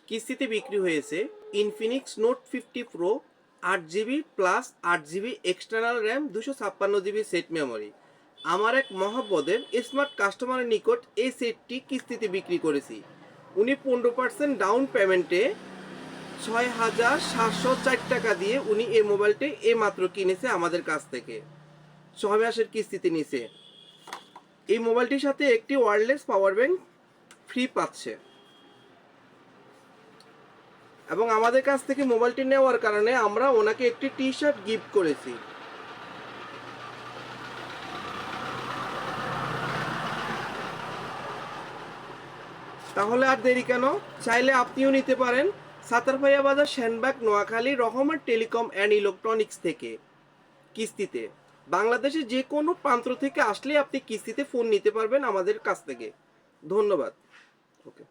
কিস্তিতে বিক্রি হয়েছে Infinix note 50 pro 8 GB plus 8 GB external RAM 256 GB set memory. আমার এক মহাব্বদের স্মার্ট কাস্টমারের নিকট এই সেটটি কিস্তিতে বিক্রি করেছি। উনি 15% ডাউন পেমেন্টে 6,704 টাকা দিয়ে উনি এই মোবাইলটি মাত্র কিনেছে আমাদের কাছ থেকে। 6 মাসের কিস্তিতে নিছে। এই মোবাইলটির সাথে একটি ওয়্যারলেস পাওয়ার ব্যাংক ফ্রি পাচ্ছে এবং আমাদের কাছ থেকে মোবাইলটি নেওয়ার কারণে আমরা ওনাকে একটি টি শার্ট গিফট করেছি। তাহলে আর দেরি কেন? চাইলে আপনিও নিতে পারেন Satarbhaiya Bazar, Senbag, Noakhali, Rahman telecom and electronics থেকে কিস্তিতে। বাংলাদেশের যে কোনো প্রান্ত থেকে আসলে আপনি কিস্তিতে ফোন নিতে পারবেন আমাদের কাছ থেকে। ধন্যবাদ। ওকে।